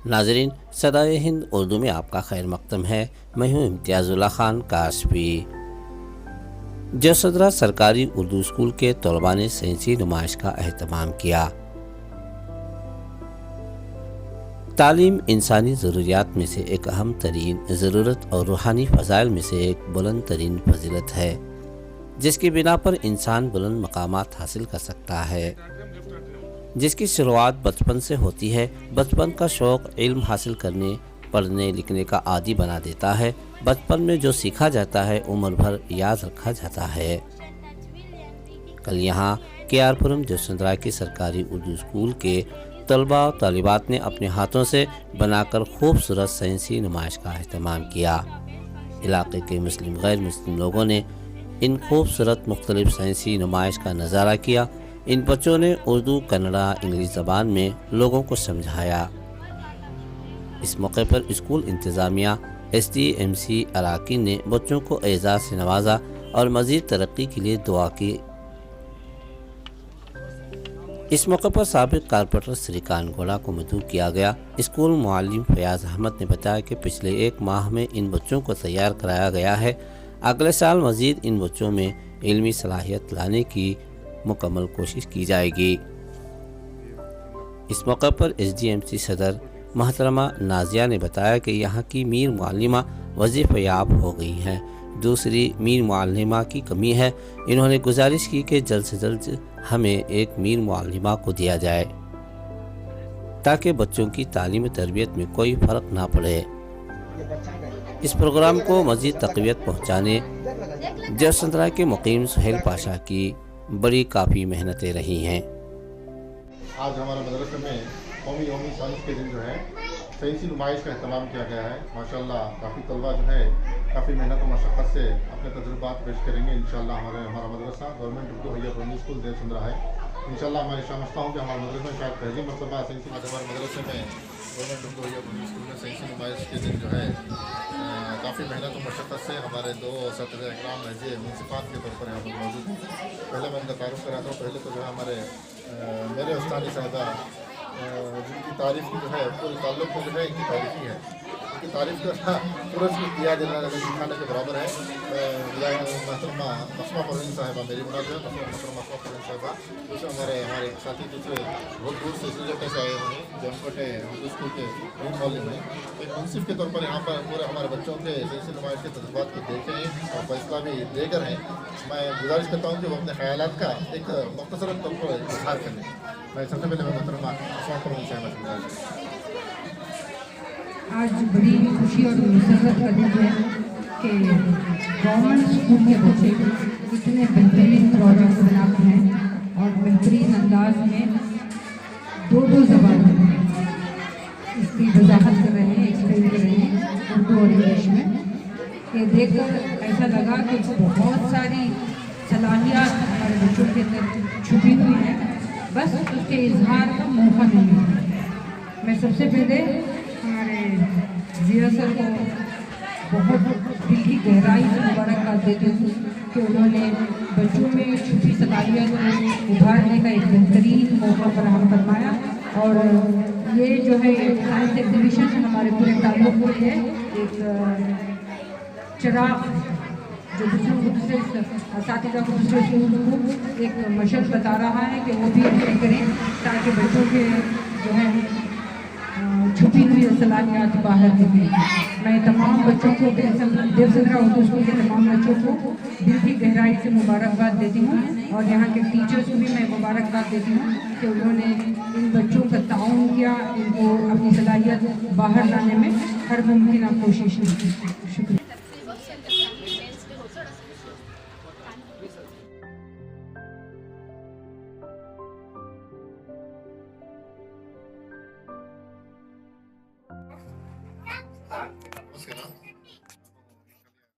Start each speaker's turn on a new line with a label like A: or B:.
A: नाजरीन, सदाए हिंद उर्दू में आपका खैर मकदम है। मैं हूँ इम्तियाज़ुल्लाह खान काशफी। जसोदरा सरकारी उर्दू स्कूल के तलबा ने साइंसी नुमाइश का अहतमाम किया। तालीम इंसानी ज़रूरियात में से एक अहम तरीन ज़रूरत और रूहानी फ़ज़ाइल में से एक बुलंद तरीन फजीलत है, जिसकी बिना पर इंसान बुलंद मकामात हासिल कर सकता है, जिसकी शुरुआत बचपन से होती है। बचपन का शौक़ इल्म हासिल करने, पढ़ने लिखने का आदी बना देता है। बचपन में जो सीखा जाता है उम्र भर याद रखा जाता है। कल यहाँ केआरपुरम जसवंतराय के सरकारी उर्दू स्कूल के तलबा और तालिबात ने अपने हाथों से बनाकर खूबसूरत साइंसी नुमाइश का अहतमाम किया। इलाके के मुस्लिम गैर मुस्लिम लोगों ने इन खूबसूरत मुख्तलिफ साइंसी नुमाइश का नज़ारा किया। इन बच्चों ने उर्दू, कन्नड़ा, इंग्लिश ज़बान में लोगों को समझाया। इस मौके पर स्कूल इंतज़ामिया, SDMC अराकीन ने बच्चों को एजाज़ से नवाजा और मज़ीद तरक्की के लिए दुआ की। इस मौके पर साबिक कारपोरेटर श्रीकांत गोला को मदऊ किया गया। स्कूल मुअल्लिम फयाज अहमद ने बताया कि पिछले एक माह में इन बच्चों को तैयार कराया गया है। अगले साल मज़ीद इन बच्चों में इल्मी सलाहियत लाने की मुकम्मल कोशिश की जाएगी। इस मौके पर SDMC सदर मोहतरमा नाजिया ने बताया कि यहाँ की मीर मुअल्लिमा वजीफ़याब हो गई हैं। दूसरी मीर मुअल्लिमा की कमी है। इन्होंने गुजारिश की कि जल्द से जल्द हमें एक मीर मुअल्लिमा को दिया जाए ताकि बच्चों की तालीम तरबियत में कोई फ़र्क ना पड़े। इस प्रोग्राम को मज़ीद तक़वियत पहुँचाने जसवंतराय के मुकीम सुहेल पाशा की बड़ी काफ़ी मेहनतें रही हैं।
B: आज हमारे मदरसे में कौमी साइंस के दिन जो है साइंसी नुमाइश का अहतमाम किया गया है। माशाल्लाह काफ़ी तलबा जो है काफ़ी मेहनत और मशक्क़त से अपने तजुर्बात पेश करेंगे। इंशाल्लाह हमारा मदरसा गवर्नमेंट उर्दू हैया प्राइमरी स्कूल देवसंद्रा है। इंशाल्लाह मैं समझता हूँ कि हमारे मदरसे में शायद पहली मरतबा साइंसी हमारे मदरसे में गवर्नमेंट उर्दू हैया प्राइमरी स्कूल में साइंसी नुमाइश के दिन जो है काफ़ी मेहनत और मशक्क़त से हमारे दो सदर इकराम नज़ीर मुंसिफात के तौर पर यहाँ पर मौजूद हैं। पहले मैं उनका तारुफ कराता हूँ। पहले तो जो है हमारे मेरे उस्तादी साहिबा जिनकी तारीफ़ की जो है पूरे ताल्लुक़ में जो है इनकी तारीफ़ ही है। इनकी तारीफ़ करना पूरज में किया देना दिखाने के बराबर है। महतरमा मसमा परवीन साहिबा मेरी मुनाज़ है। महतरमा मसमा परवीन साहिबा दूसरे हमारे साथी दूसरे बहुत दूर से सिलेक्ट से आए हुए हैं, जमकोटे उर्दू स्कूल के मीर मौलिम हैं। एक मुंसिफ के तौर पर यहाँ पर पूरे हमारे बच्चों के साइंसी नुमाइश के तजुर्बात को देखें और फैसला भी देकर हैं। मैं गुजारिश करता हूँ कि वो अपने ख्यालात का एक मुख्तसर तौर पर इज़हार करें। मैं सबसे पहले महतरमा मसमा परवीन साहिबा
C: आज बड़ी खुशी और मुसरत का दिन है कि गवर्नमेंट स्कूल के बच्चे इतने बेहतरीन प्रोजेक्ट बनाते हैं और बेहतरीन अंदाज में दो ज़बानों में इसकी वजाहत कर रहे हैं, एक्सप्लेन कर रहे हैं उर्दू और इंग्लिश में। ये देखकर ऐसा लगा कि बहुत सारी सलाहियत हमारे बच्चों के अंदर छुपी हुई है, बस उसके इजहार का मौका नहीं है। मैं सबसे पहले ज़िया सर को बहुत दिल की गहराई से मुबारकबाद देती हूँ कि उन्होंने बच्चों में छुपी सलाहियत को उभारने का एक बेहतरीन मौका फराहम फरमाया। और ये जो है साइंस एग्जीबिशन हमारे पूरे ताल्लुक़ को है एक चिराग जो दूसरे असातिज़ा को दूसरे स्कूल को एक मशक़ बता रहा है कि वो भी ऐसे करें ताकि बच्चों के जो है छुपी हुई सलाहियत बाहर निकलें। मैं तमाम बच्चों को देवसंद्रा उर्दू स्कूल के तमाम बच्चों को दिल की गहराई से मुबारकबाद देती हूँ और यहाँ के टीचर्स को भी मैं मुबारकबाद देती हूँ कि उन्होंने इन बच्चों का ताउन किया, इनको अपनी सलाहियत बाहर लाने में हर मुमकिन कोशिश की। शुक्रिया।